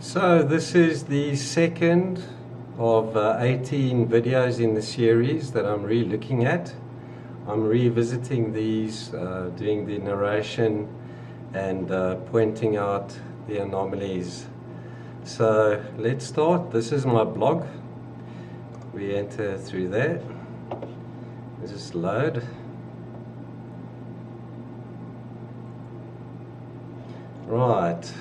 So this is the second of 18 videos in the series that I'm re-looking at. I'm revisiting these, doing the narration and pointing out the anomalies. So let's start. This is my blog. We enter through there. Just load. Right.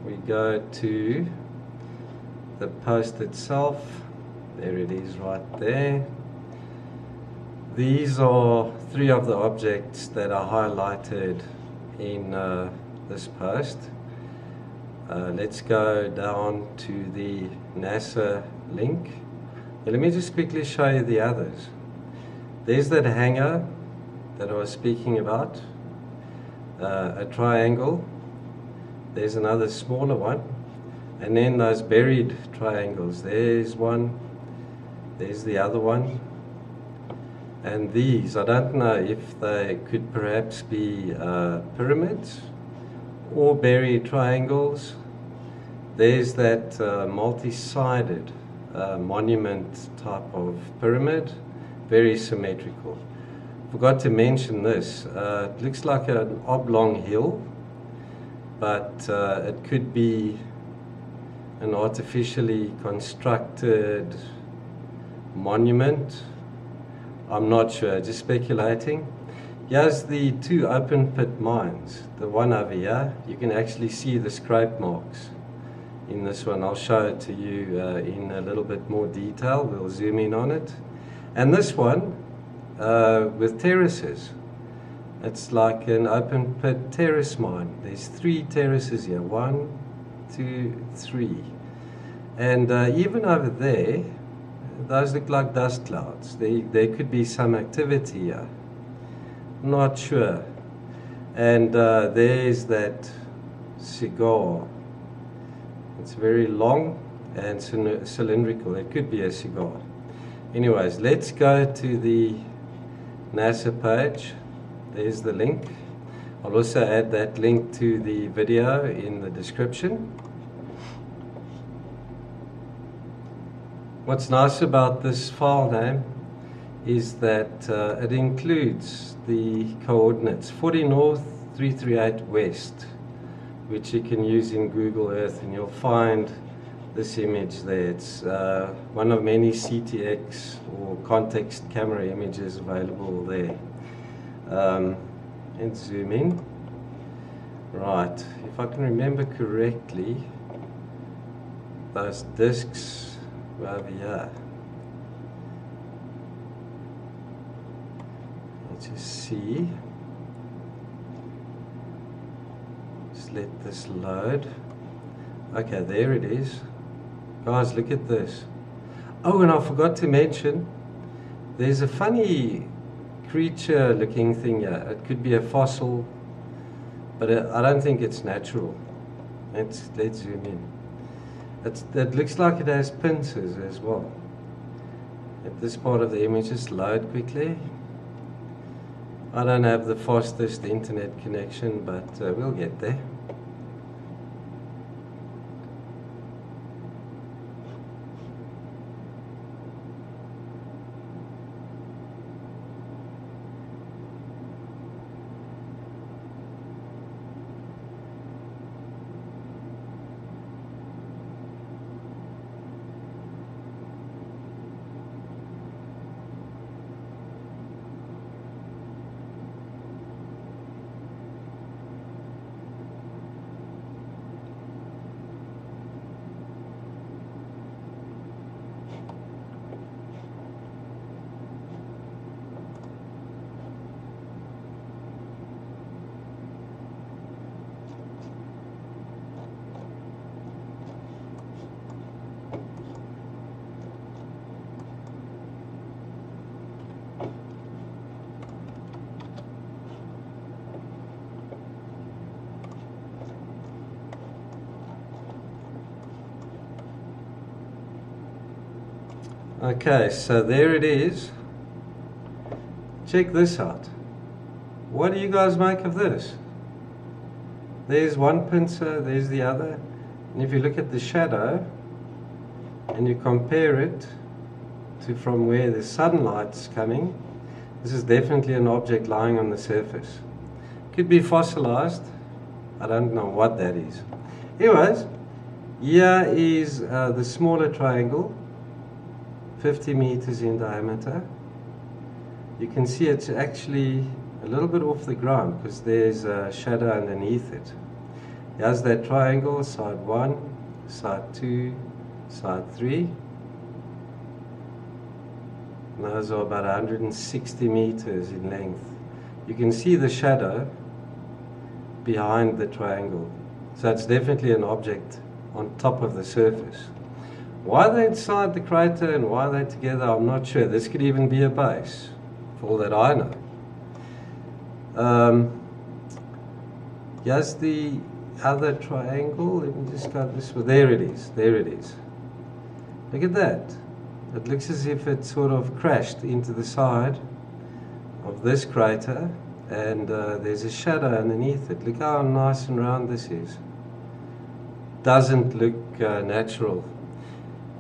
We go to the post itself. There it is right there. These are three of the objects that are highlighted in this post. Let's go down to the NASA link. Now, let me just quickly show you the others. There's that hangar that I was speaking about, a triangle. There's another smaller one, and then those buried triangles. There's one, there's the other one, and these, I don't know if they could perhaps be pyramids or buried triangles. There's that multi-sided monument type of pyramid, very symmetrical. Forgot to mention this, it looks like an oblong hill, but it could be an artificially constructed monument. I'm not sure, just speculating. Here's the two open pit mines. The one over here, you can actually see the scrape marks in this one. I'll show it to you in a little bit more detail. We'll zoom in on it. And this one with terraces. It's like an open pit terrace mine. There's three terraces here. 1, 2, 3. And even over there, those look like dust clouds. There could be some activity here. Not sure. And there's that cigar. It's very long and cylindrical. It could be a cigar. Anyways, let's go to the NASA page. There's the link. I'll also add that link to the video in the description. What's nice about this file name is that it includes the coordinates 40 north, 338 west, which you can use in Google Earth, and you'll find this image there. It's one of many CTX or context camera images available there. And zoom in. Right, if I can remember correctly, those discs were over here. Let's just see. Just let this load. Okay, there it is. Guys, look at this. Oh, and I forgot to mention, there's a funny creature looking thing here. It could be a fossil, but I don't think it's natural. Let's zoom in. It looks like it has pincers as well. At this part of the image, just load quickly. I don't have the fastest internet connection, but we'll get there. Okay, so there it is. Check this out. What do you guys make of this? There's one pincer, there's the other. And if you look at the shadow and you compare it to from where the sunlight's coming, this is definitely an object lying on the surface. Could be fossilized. I don't know what that is. Anyways, here is the smaller triangle, 50 meters in diameter. You can see it's actually a little bit off the ground because there's a shadow underneath it. Here's that triangle, side 1, side 2, side 3. And those are about 160 meters in length. You can see the shadow behind the triangle. So it's definitely an object on top of the surface. Why they're inside the crater and why they're together, I'm not sure. This could even be a base, for all that I know. Here's the other triangle. Let me just go this way. There it is. There it is. Look at that. It looks as if it sort of crashed into the side of this crater, and there's a shadow underneath it. Look how nice and round this is. Doesn't look natural,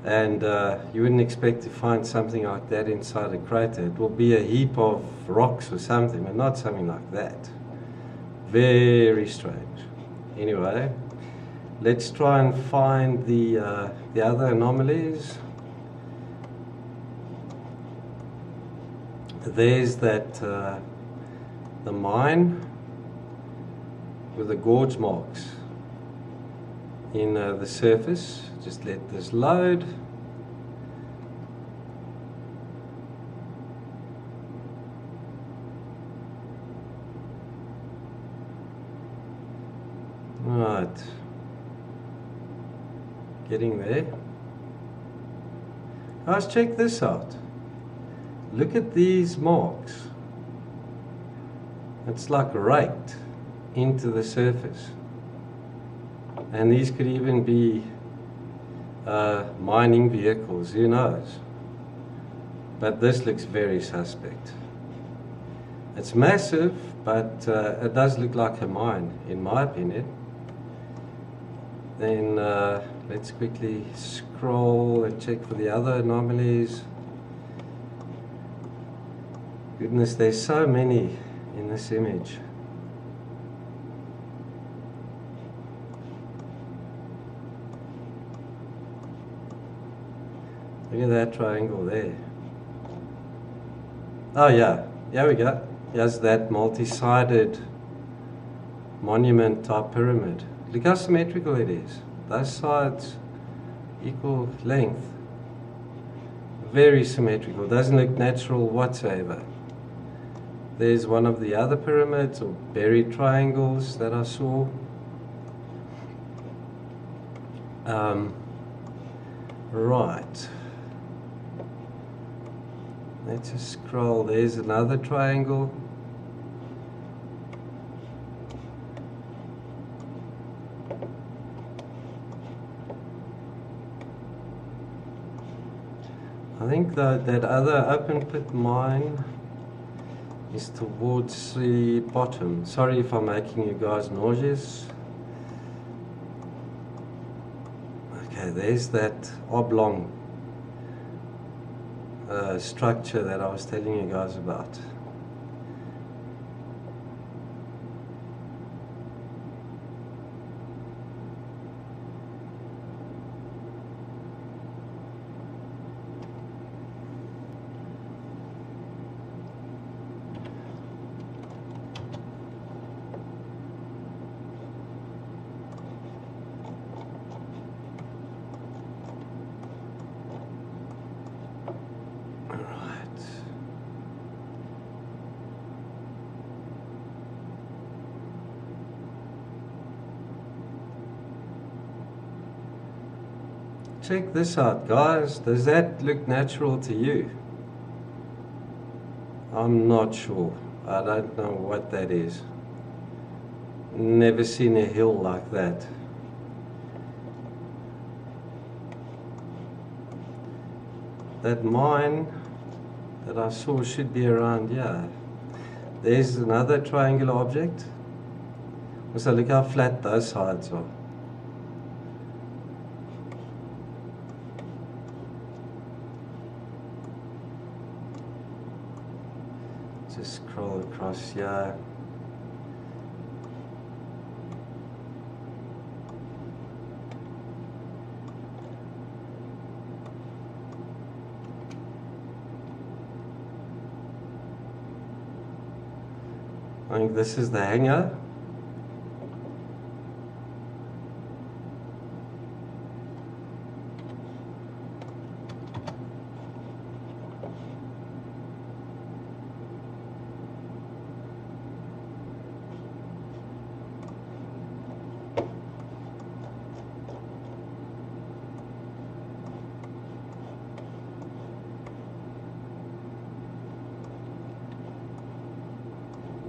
and you wouldn't expect to find something like that inside a crater. It will be a heap of rocks or something, but not something like that. Very strange. Anyway, let's try and find the other anomalies. There's that the mine with the gorge marks in the surface. Just let this load. Right, getting there. Let's check this out. Look at these marks. It's like raked into the surface. And these could even be mining vehicles, who knows? But this looks very suspect. It's massive, but it does look like a mine, in my opinion. Then let's quickly scroll and check for the other anomalies. Goodness, there's so many in this image. Look at that triangle there. Oh yeah, here we go. Here's that multi-sided monument type pyramid. Look how symmetrical it is. Those sides equal length. Very symmetrical. Doesn't look natural whatsoever. There's one of the other pyramids or buried triangles that I saw. Right. Let's just scroll. There's another triangle. I think that other open pit mine is towards the bottom. Sorry if I'm making you guys nauseous. Okay, there's that oblong structure that I was telling you guys about. Check this out, guys. Does that look natural to you? I'm not sure. I don't know what that is. Never seen a hill like that. That mine that I saw should be around here. There's another triangular object. Also, look how flat those sides are. just scroll across here. I think this is the hanger.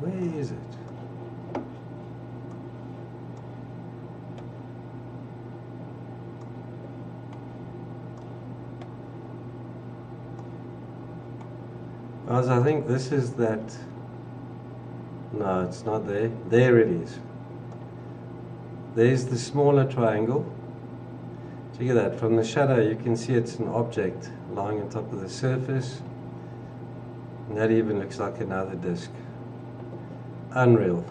Where is it? Guys, I think this is that. No, it's not there. There it is. There's the smaller triangle. Check that. From the shadow you can see it's an object lying on top of the surface. And that even looks like another disc. Unreal.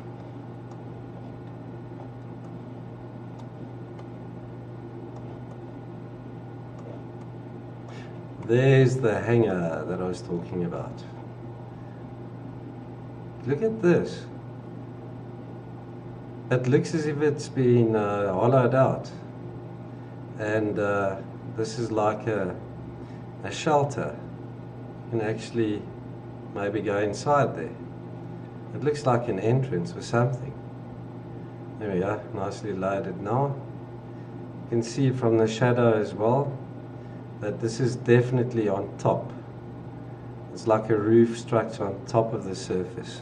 There's the hanger that I was talking about. Look at this. It looks as if it's been hollowed out. And this is like a shelter. You can actually maybe go inside there. It looks like an entrance or something. There we go, nicely loaded now. You can see from the shadow as well that this is definitely on top. It's like a roof structure on top of the surface.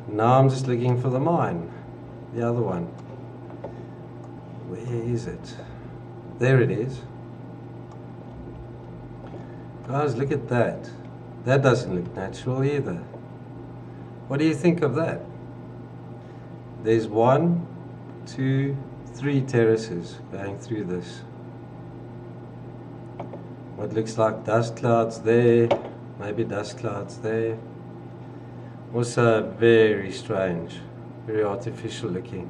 Now I'm just looking for the mine, the other one. Where is it? There it is. Guys, look at that. That doesn't look natural either. What do you think of that? There's 1, 2, 3 terraces going through this. What looks like dust clouds there, maybe dust clouds there. Also very strange, very artificial looking.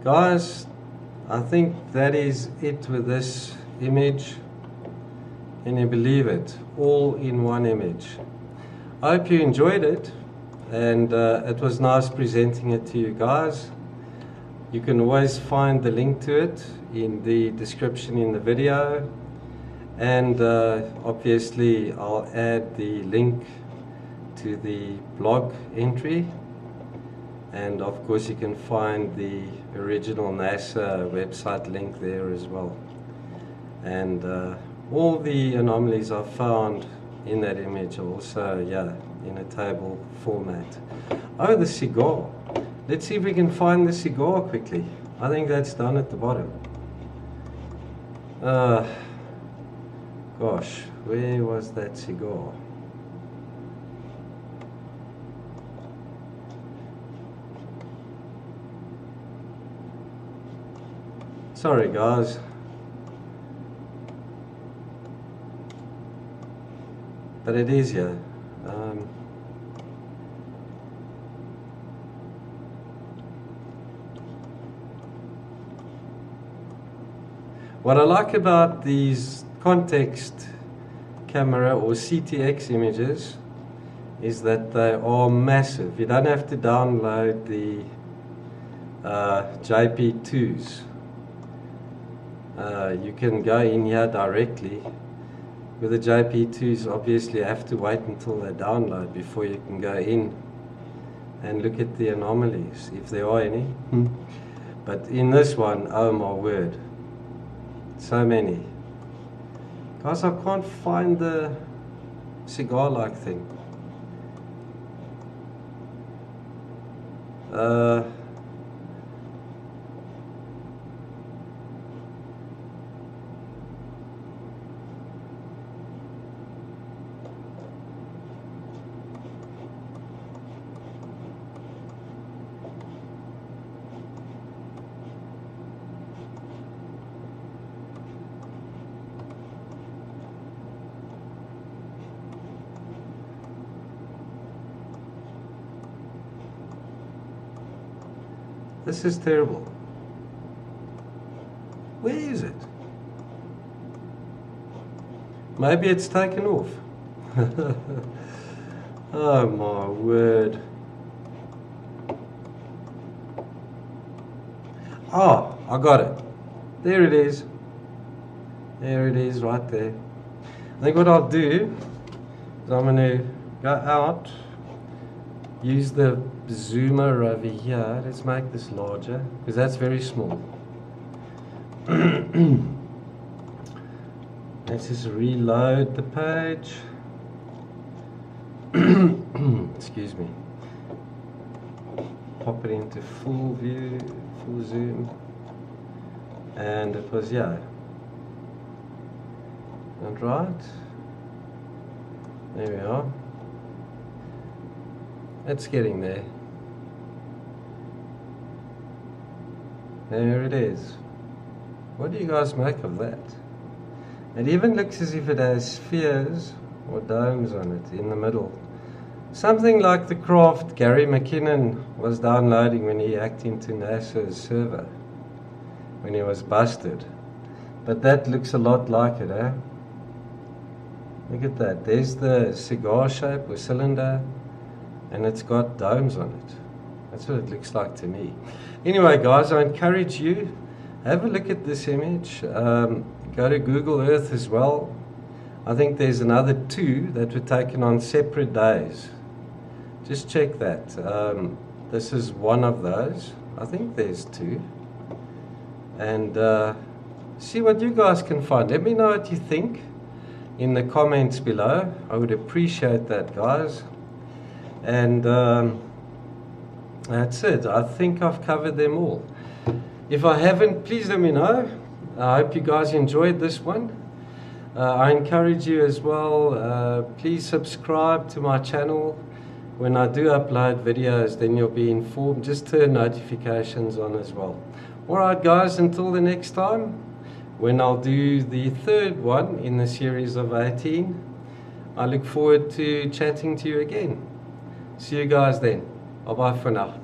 Guys, I think that is it with this image. Can you believe it? All in one image. I hope you enjoyed it. And it was nice presenting it to you guys. You can always find the link to it in the description in the video, and obviously I'll add the link to the blog entry, and of course you can find the original NASA website link there as well, and all the anomalies I found in that image are also in a table format. Oh, the cigar. Let's see if we can find the cigar quickly. I think that's down at the bottom. Gosh, where was that cigar? Sorry guys. But it is here. What I like about these context camera or CTX images is that they are massive. You don't have to download the JP2s. You can go in here directly. With the JP2s, obviously you have to wait until they download before you can go in and look at the anomalies, if there are any. But in this one, oh my word, so many. Guys, I can't find the cigar-like thing. This is terrible. Where is it? Maybe it's taken off. Oh my word. Oh, I got it. There it is. There it is, right there. I think what I'll do is I'm going to go out, use the zoomer over here. Let's make this larger, because that's very small. Let's just reload the page. Excuse me. Pop it into full view, full zoom. And it was, yeah. And right. There we are. It's getting there. There it is. What do you guys make of that? It even looks as if it has spheres or domes on it in the middle. Something like the craft Gary McKinnon was downloading when he hacked into NASA's server, when he was busted. But that looks a lot like it, eh? Look at that. There's the cigar shape or cylinder, and it's got domes on it. That's what it looks like to me. Anyway, guys, I encourage you, have a look at this image. Go to Google Earth as well. I think there's another 2 that were taken on separate days. Just check that. This is one of those. I think there's 2. And see what you guys can find. Let me know what you think in the comments below. I would appreciate that, guys. And that's it. I think I've covered them all. If I haven't, please let me know. I hope you guys enjoyed this one. I encourage you as well, please subscribe to my channel. When I do upload videos, then you'll be informed. Just turn notifications on as well. Alright guys, until the next time, when I'll do the 3rd one in the series of 18, I look forward to chatting to you again. See you guys then. Bye bye for now.